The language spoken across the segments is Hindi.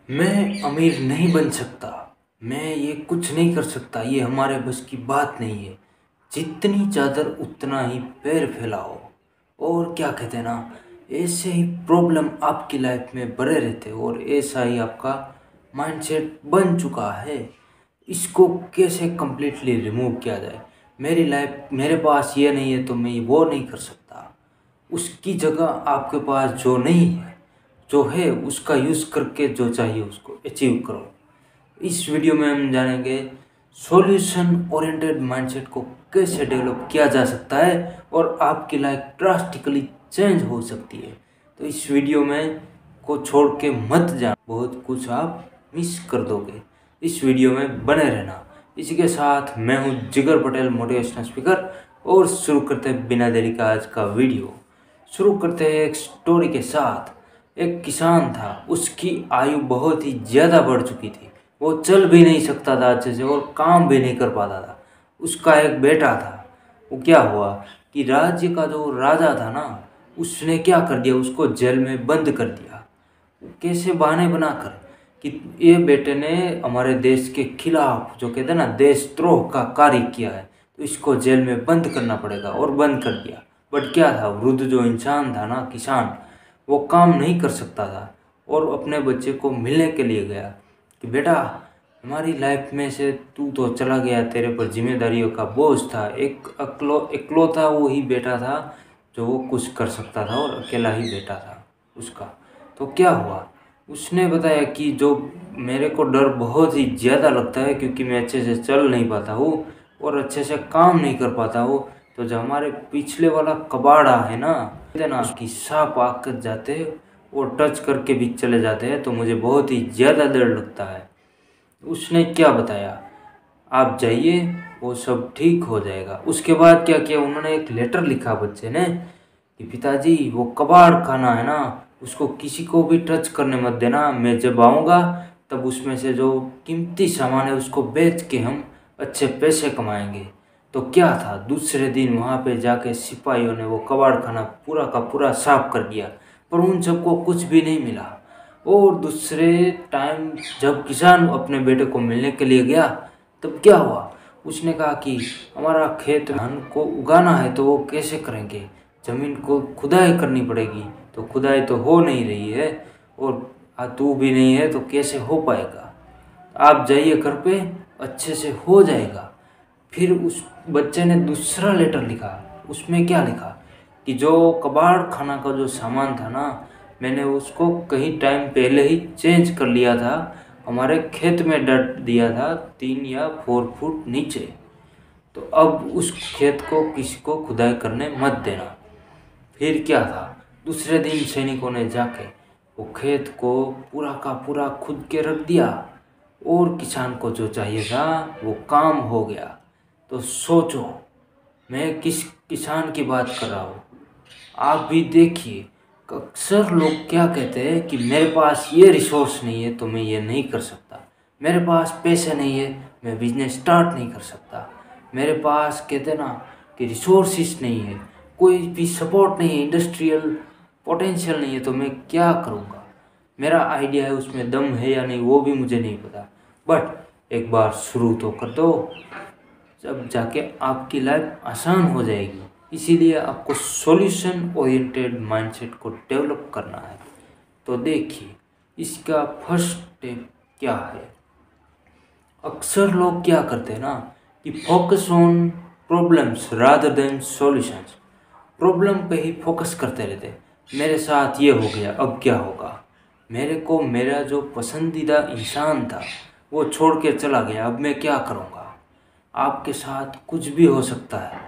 मैं अमीर नहीं बन सकता। मैं ये कुछ नहीं कर सकता। ये हमारे बस की बात नहीं है। जितनी चादर उतना ही पैर फैलाओ। और क्या कहते हैं ना, ऐसे ही प्रॉब्लम आपकी लाइफ में बने रहते हो और ऐसा ही आपका माइंडसेट बन चुका है। इसको कैसे कंप्लीटली रिमूव किया जाए। मेरी लाइफ, मेरे पास ये नहीं है तो मैं वो नहीं कर सकता। उसकी जगह आपके पास जो नहीं है, जो है उसका यूज़ करके जो चाहिए उसको अचीव करो। इस वीडियो में हम जानेंगे सॉल्यूशन ओरिएंटेड माइंडसेट को कैसे डेवलप किया जा सकता है और आपकी लाइफ ड्रास्टिकली चेंज हो सकती है। तो इस वीडियो में को छोड़ के मत जाना, बहुत कुछ आप मिस कर दोगे। इस वीडियो में बने रहना। इसी के साथ मैं हूँ जिगर पटेल, मोटिवेशनल स्पीकर। और शुरू करते हैं बिना देरी का आज का वीडियो। शुरू करते हैं एक स्टोरी के साथ। एक किसान था, उसकी आयु बहुत ही ज़्यादा बढ़ चुकी थी। वो चल भी नहीं सकता था अच्छे से और काम भी नहीं कर पाता था। उसका एक बेटा था। वो क्या हुआ कि राज्य का जो राजा था ना, उसने क्या कर दिया, उसको जेल में बंद कर दिया। कैसे बहाने बनाकर कि ये बेटे ने हमारे देश के खिलाफ, जो कहते हैं ना, देशद्रोह का कार्य किया है, तो इसको जेल में बंद करना पड़ेगा, और बंद कर दिया। बट क्या था, वृद्ध जो इंसान था ना, किसान, वो काम नहीं कर सकता था और अपने बच्चे को मिलने के लिए गया कि बेटा, हमारी लाइफ में से तू तो चला गया, तेरे पर जिम्मेदारियों का बोझ था। एक इकलौता वो ही बेटा था जो वो कुछ कर सकता था और अकेला ही बेटा था उसका। तो क्या हुआ, उसने बताया कि जो मेरे को डर बहुत ही ज़्यादा लगता है क्योंकि मैं अच्छे से चल नहीं पाता हूँ और अच्छे से काम नहीं कर पाता हूँ। तो जो हमारे पिछले वाला कबाड़ा है ना कि सांप आकर जाते हैं और टच करके भी चले जाते हैं, तो मुझे बहुत ही ज़्यादा डर लगता है। उसने क्या बताया, आप जाइए, वो सब ठीक हो जाएगा। उसके बाद क्या किया, उन्होंने एक लेटर लिखा बच्चे ने कि पिताजी, वो कबाड़ खाना है ना, उसको किसी को भी टच करने मत देना। मैं जब आऊँगा तब उसमें से जो कीमती सामान है उसको बेच के हम अच्छे पैसे कमाएंगे। तो क्या था, दूसरे दिन वहाँ पे जाके सिपाहियों ने वो कबाड़ खाना पूरा का पूरा साफ कर दिया, पर उन सबको कुछ भी नहीं मिला। और दूसरे टाइम जब किसान अपने बेटे को मिलने के लिए गया, तब क्या हुआ, उसने कहा कि हमारा खेत धान को उगाना है तो वो कैसे करेंगे, ज़मीन को खुदाई करनी पड़ेगी। तो खुदाई तो हो नहीं रही है और तू भी नहीं है तो कैसे हो पाएगा। आप जाइए घर पे, अच्छे से हो जाएगा। फिर उस बच्चे ने दूसरा लेटर लिखा। उसमें क्या लिखा कि जो कबाड़ खाना का जो सामान था ना, मैंने उसको कहीं टाइम पहले ही चेंज कर लिया था, हमारे खेत में डट दिया था 3 या 4 फुट नीचे। तो अब उस खेत को किसी को खुदाई करने मत देना। फिर क्या था, दूसरे दिन सैनिकों ने जाके वो खेत को पूरा का पूरा खुद के रख दिया और किसान को जो चाहिए था वो काम हो गया। तो सोचो, मैं किस किसान की बात कर रहा हूँ। आप भी देखिए, अक्सर लोग क्या कहते हैं कि मेरे पास ये रिसोर्स नहीं है तो मैं ये नहीं कर सकता, मेरे पास पैसे नहीं है, मैं बिजनेस स्टार्ट नहीं कर सकता, मेरे पास कहते ना कि रिसोर्सिस नहीं है, कोई भी सपोर्ट नहीं है, इंडस्ट्रियल पोटेंशियल नहीं है, तो मैं क्या करूँगा। मेरा आइडिया है, उसमें दम है या नहीं वो भी मुझे नहीं पता, बट एक बार शुरू तो कर दो, जब जाके आपकी लाइफ आसान हो जाएगी। इसीलिए आपको सॉल्यूशन ओरिएंटेड माइंडसेट को डेवलप करना है। तो देखिए, इसका फर्स्ट स्टेप क्या है। अक्सर लोग क्या करते हैं ना कि focus on problems rather than solutions. Problem पे ही फोकस करते रहते हैं। मेरे साथ ये हो गया, अब क्या होगा, मेरे को मेरा जो पसंदीदा इंसान था वो छोड़ के चला गया, अब मैं क्या करूँगा। आपके साथ कुछ भी हो सकता है।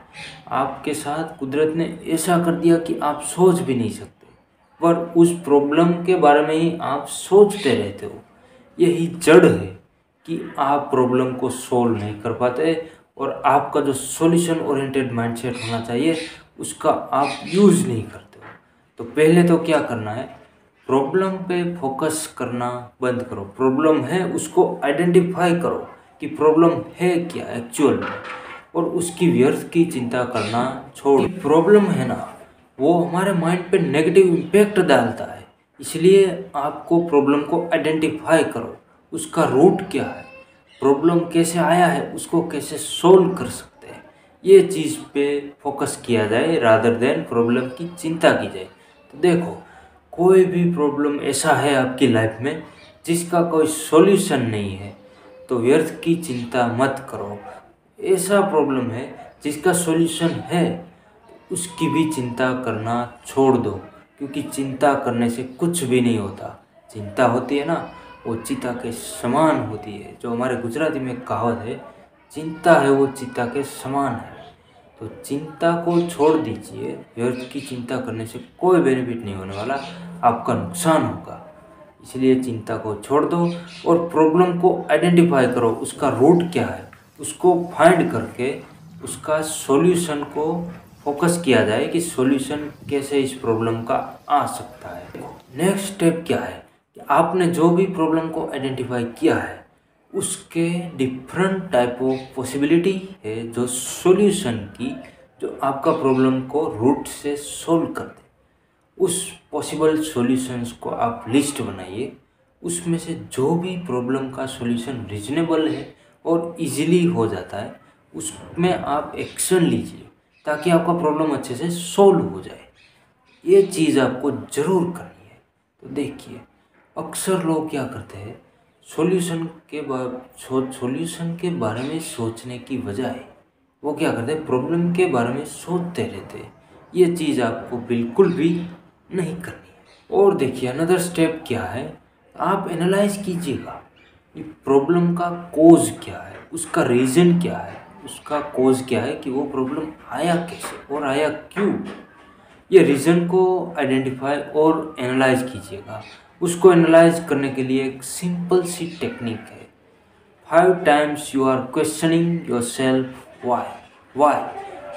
आपके साथ कुदरत ने ऐसा कर दिया कि आप सोच भी नहीं सकते, पर उस प्रॉब्लम के बारे में ही आप सोचते रहते हो। यही जड़ है कि आप प्रॉब्लम को सॉल्व नहीं कर पाते और आपका जो सॉल्यूशन ओरिएंटेड माइंडसेट होना चाहिए उसका आप यूज़ नहीं करते हो। तो पहले तो क्या करना है, प्रॉब्लम पे फोकस करना बंद करो। प्रॉब्लम है उसको आइडेंटिफाई करो कि प्रॉब्लम है क्या एक्चुअल में, और उसकी व्यर्थ की चिंता करना छोड़। प्रॉब्लम है ना, वो हमारे माइंड पे नेगेटिव इम्पैक्ट डालता है। इसलिए आपको प्रॉब्लम को आइडेंटिफाई करो, उसका रूट क्या है, प्रॉब्लम कैसे आया है, उसको कैसे सोल्व कर सकते हैं, ये चीज़ पे फोकस किया जाए रादर देन प्रॉब्लम की चिंता की जाए। तो देखो, कोई भी प्रॉब्लम ऐसा है आपकी लाइफ में जिसका कोई सॉल्यूशन नहीं है तो व्यर्थ की चिंता मत करो। ऐसा प्रॉब्लम है जिसका सॉल्यूशन है, उसकी भी चिंता करना छोड़ दो, क्योंकि चिंता करने से कुछ भी नहीं होता। चिंता होती है ना, वो चिता के समान होती है। जो हमारे गुजराती में कहावत है, चिंता है वो चिता के समान है। तो चिंता को छोड़ दीजिए, व्यर्थ की चिंता करने से कोई बेनिफिट नहीं होने वाला, आपका नुकसान होगा। इसलिए चिंता को छोड़ दो और प्रॉब्लम को आइडेंटिफाई करो, उसका रूट क्या है, उसको फाइंड करके उसका सॉल्यूशन को फोकस किया जाए कि सॉल्यूशन कैसे इस प्रॉब्लम का आ सकता है। नेक्स्ट स्टेप क्या है कि आपने जो भी प्रॉब्लम को आइडेंटिफाई किया है उसके डिफरेंट टाइप ऑफ पॉसिबिलिटी है जो सॉल्यूशन की, जो आपका प्रॉब्लम को रूट से सोल्व कर दे। उस पॉसिबल सॉल्यूशंस को आप लिस्ट बनाइए, उसमें से जो भी प्रॉब्लम का सॉल्यूशन रीजनेबल है और इजीली हो जाता है उसमें आप एक्शन लीजिए ताकि आपका प्रॉब्लम अच्छे से सोल्व हो जाए। ये चीज़ आपको ज़रूर करनी है। तो देखिए, अक्सर लोग क्या करते हैं, सॉल्यूशन के बारे में सोचने की बजाय वो क्या करते हैं, प्रॉब्लम के बारे में सोचते रहते हैं। ये चीज़ आपको बिल्कुल भी नहीं करनी है। और देखिए, अनदर स्टेप क्या है, आप एनालाइज कीजिएगा ये प्रॉब्लम का कोज क्या है, उसका रीज़न क्या है, उसका कोज क्या है कि वो प्रॉब्लम आया कैसे और आया क्यों। ये रीज़न को आइडेंटिफाई और एनालाइज कीजिएगा। उसको एनालाइज करने के लिए एक सिंपल सी टेक्निक है, 5 times you are questioning yourself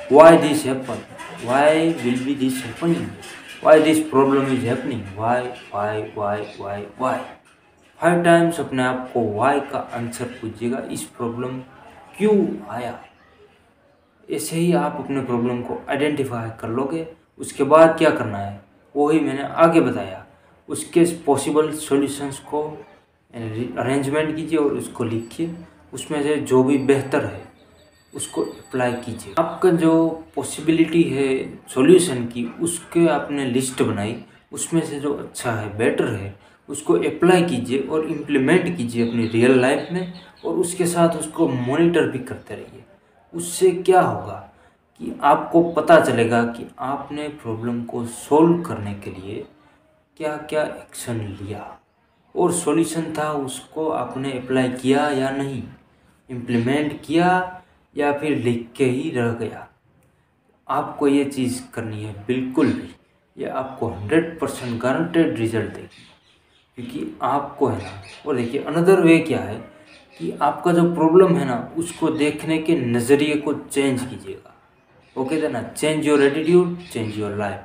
why this happen, why will be this happening, why this problem is happening, why 5 times अपने आप को why का आंसर पूछिएगा, इस प्रॉब्लम क्यों आया। ऐसे ही आप अपने प्रॉब्लम को आइडेंटिफाई कर लोगे। उसके बाद क्या करना है वही मैंने आगे बताया, उसके पॉसिबल सॉल्यूशंस को अरेंजमेंट कीजिए और उसको लिखिए, उसमें से जो भी बेहतर है उसको अप्लाई कीजिए। आपका जो पॉसिबिलिटी है सॉल्यूशन की, उसके आपने लिस्ट बनाई, उसमें से जो अच्छा है, बेटर है, उसको अप्लाई कीजिए और इम्प्लीमेंट कीजिए अपनी रियल लाइफ में, और उसके साथ उसको मॉनिटर भी करते रहिए। उससे क्या होगा कि आपको पता चलेगा कि आपने प्रॉब्लम को सोल्व करने के लिए क्या क्या एक्शन लिया और सॉल्यूशन था उसको आपने अप्लाई किया या नहीं, इम्प्लीमेंट किया या फिर लिख के ही रह गया। आपको ये चीज़ करनी है बिल्कुल भी, ये आपको 100% गारंटेड रिजल्ट देगी, क्योंकि आपको है ना। और देखिए, अनदर वे क्या है कि आपका जो प्रॉब्लम है ना उसको देखने के नज़रिए को चेंज कीजिएगा। वो कहते हैं ना, change your attitude change your life.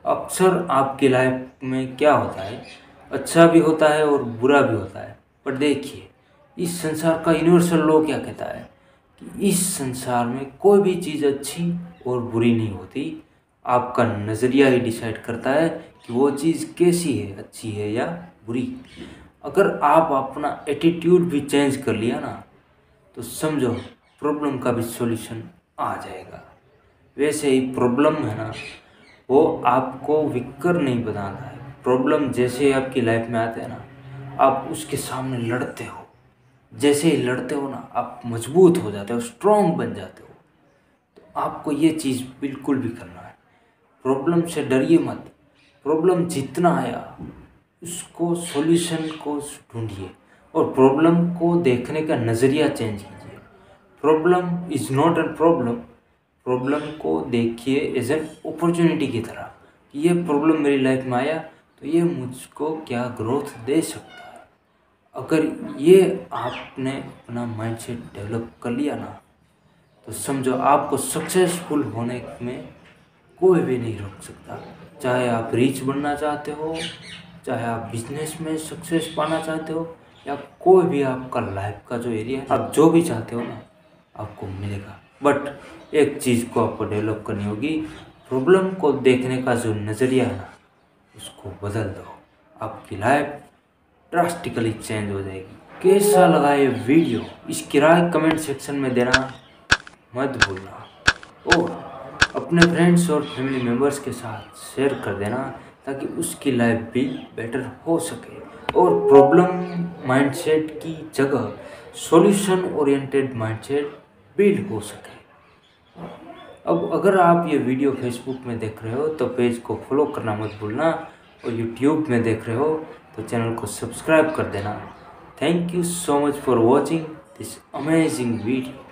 अक्सर आपकी लाइफ में क्या होता है, अच्छा भी होता है और बुरा भी होता है, पर देखिए इस संसार का यूनिवर्सल लॉ क्या कहता है कि इस संसार में कोई भी चीज़ अच्छी और बुरी नहीं होती। आपका नज़रिया ही डिसाइड करता है कि वो चीज़ कैसी है, अच्छी है या बुरी। अगर आप अपना एटीट्यूड भी चेंज कर लिया ना तो समझो प्रॉब्लम का भी सॉल्यूशन आ जाएगा। वैसे ही प्रॉब्लम है ना, वो आपको विकर नहीं बनाता है। प्रॉब्लम जैसे ही आपकी लाइफ में आते हैं ना, आप उसके सामने लड़ते हो, जैसे ही लड़ते हो ना आप मजबूत हो जाते हो, स्ट्रांग बन जाते हो। तो आपको ये चीज़ बिल्कुल भी करना है, प्रॉब्लम से डरिए मत। प्रॉब्लम जितना आया उसको सॉल्यूशन को ढूंढिए और प्रॉब्लम को देखने का नज़रिया चेंज कीजिए। Problem is not an problem, problem को देखिए एज एन अपॉर्चुनिटी की तरह कि ये प्रॉब्लम मेरी लाइफ में आया तो ये मुझको क्या ग्रोथ दे सकता है। अगर ये आपने अपना माइंडसेट डेवलप कर लिया ना तो समझो आपको सक्सेसफुल होने में कोई भी नहीं रोक सकता। चाहे आप रिच बनना चाहते हो, चाहे आप बिजनेस में सक्सेस पाना चाहते हो, या कोई भी आपका लाइफ का जो एरिया है, आप जो भी चाहते हो ना आपको मिलेगा। बट एक चीज़ को आपको डेवलप करनी होगी, प्रॉब्लम को देखने का जो नज़रिया है ना उसको बदल दो। आपकी लाइफ ड्रास्टिकली चेंज हो जाएगी। कैसा लगा ये वीडियो, इसकी राय कमेंट सेक्शन में देना मत भूलना, और अपने फ्रेंड्स और फैमिली मेम्बर्स के साथ शेयर कर देना ताकि उसकी लाइफ भी बेटर हो सके और प्रॉब्लम माइंडसेट की जगह सॉल्यूशन ओरिएंटेड माइंडसेट बिल्ड हो सके। अब अगर आप ये वीडियो फेसबुक में देख रहे हो तो पेज को फॉलो करना मत भूलना, और यूट्यूब में देख रहे हो तो चैनल को सब्सक्राइब कर देना। Thank you so much for watching this amazing video.